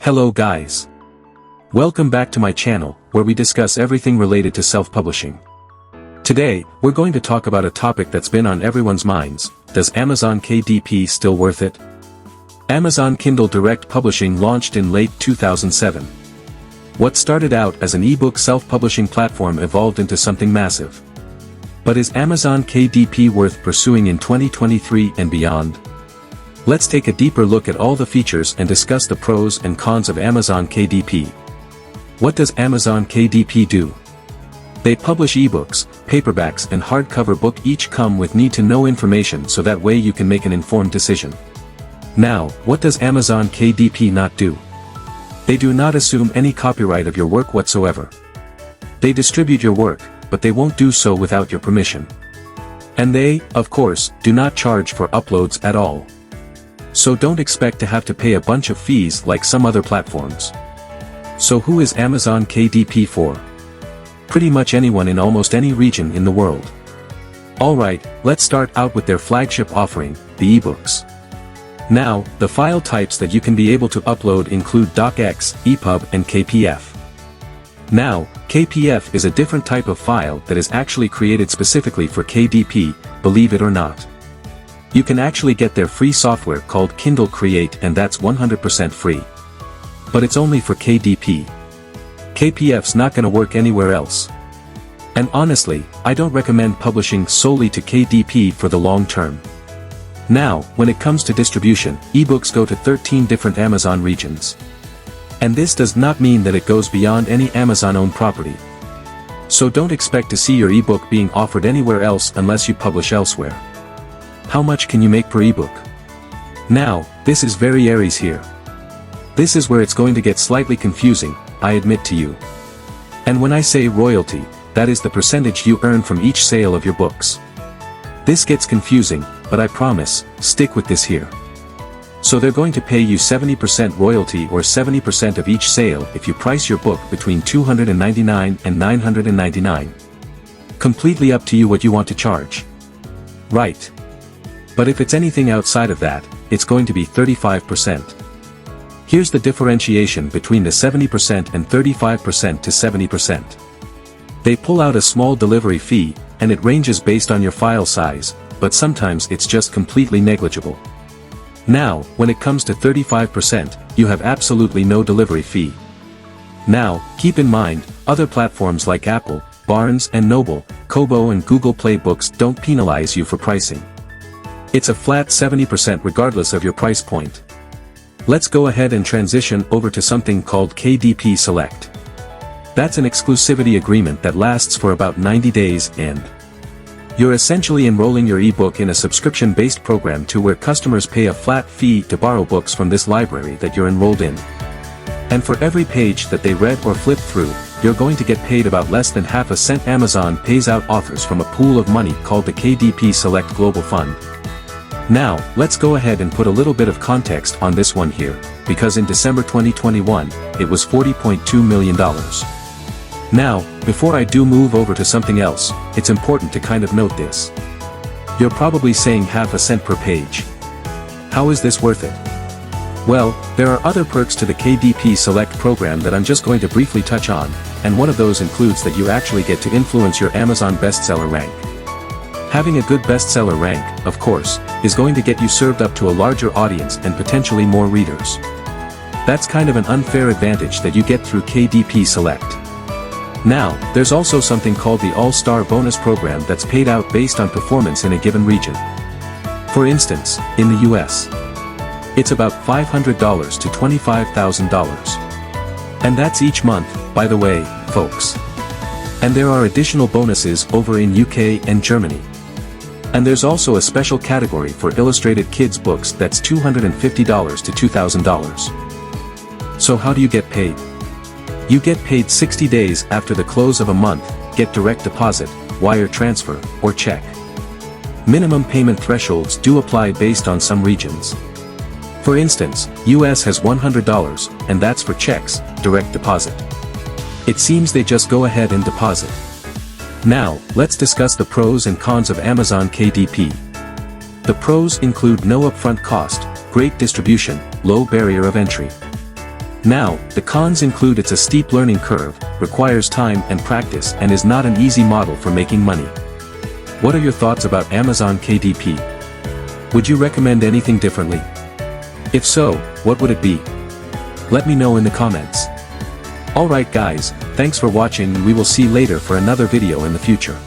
Hello guys. Welcome back to my channel, where we discuss everything related to self-publishing. Today, we're going to talk about a topic that's been on everyone's minds. Does Amazon KDP still worth it? Amazon Kindle Direct Publishing launched in late 2007. What started out as an ebook self-publishing platform evolved into something massive. But is Amazon KDP worth pursuing in 2023 and beyond? Let's take a deeper look at all the features and discuss the pros and cons of Amazon KDP. What does Amazon KDP do? They publish ebooks, paperbacks and hardcover book each come with need-to-know information so that way you can make an informed decision. Now, what does Amazon KDP not do? They do not assume any copyright of your work whatsoever. They distribute your work, but they won't do so without your permission. And they, of course, do not charge for uploads at all. So don't expect to have to pay a bunch of fees like some other platforms. So who is Amazon KDP for? Pretty much anyone in almost any region in the world. Alright, let's start out with their flagship offering, the ebooks. Now, the file types that you can be able to upload include docx, EPUB and KPF. Now, KPF is a different type of file that is actually created specifically for KDP, believe it or not. You can actually get their free software called Kindle Create and that's 100% free. But it's only for KDP. KPF's not gonna work anywhere else. And honestly, I don't recommend publishing solely to KDP for the long term. Now, when it comes to distribution, ebooks go to 13 different Amazon regions. And this does not mean that it goes beyond any Amazon-owned property. So don't expect to see your ebook being offered anywhere else unless you publish elsewhere. How much can you make per ebook? Now, this is very Aries here. This is where it's going to get slightly confusing, I admit to you. And when I say royalty, that is the percentage you earn from each sale of your books. This gets confusing, but I promise, stick with this here. So they're going to pay you 70% royalty or 70% of each sale if you price your book between $299 and $999. Completely up to you what you want to charge. Right. But if it's anything outside of that, it's going to be 35%. Here's the differentiation between the 70% and 35% to 70%. They pull out a small delivery fee, and it ranges based on your file size, but sometimes it's just completely negligible. Now, when it comes to 35%, you have absolutely no delivery fee. Now, keep in mind, other platforms like Apple, Barnes & Noble, Kobo and Google Play Books don't penalize you for pricing. It's a flat 70% regardless of your price point. Let's go ahead and transition over to something called KDP Select. That's an exclusivity agreement that lasts for about 90 days and you're essentially enrolling your ebook in a subscription-based program to where customers pay a flat fee to borrow books from this library that you're enrolled in. And for every page that they read or flip through, you're going to get paid about less than half a cent. Amazon pays out authors from a pool of money called the KDP Select Global Fund. Now, let's go ahead and put a little bit of context on this one here, because in December 2021, it was $40.2 million. Now, before I do move over to something else, it's important to kind of note this. You're probably saying half a cent per page. How is this worth it? Well, there are other perks to the KDP Select program that I'm just going to briefly touch on, and one of those includes that you actually get to influence your Amazon bestseller rank. Having a good bestseller rank, of course, is going to get you served up to a larger audience and potentially more readers. That's kind of an unfair advantage that you get through KDP Select. Now, there's also something called the All-Star Bonus Program that's paid out based on performance in a given region. For instance, in the US, it's about $500 to $25,000. And that's each month, by the way, folks. And there are additional bonuses over in UK and Germany. And there's also a special category for illustrated kids books that's $250 to $2,000. So how do you get paid? You get paid 60 days after the close of a month, get direct deposit, wire transfer, or check. Minimum payment thresholds do apply based on some regions. For instance, US has $100, and that's for checks, direct deposit. It seems they just go ahead and deposit. Now, let's discuss the pros and cons of Amazon KDP. The pros include no upfront cost, great distribution, low barrier of entry. Now, the cons include it's a steep learning curve, requires time and practice, and is not an easy model for making money. What are your thoughts about Amazon KDP? Would you recommend anything differently? If so, what would it be? Let me know in the comments. Alright guys, thanks for watching and we will see later for another video in the future.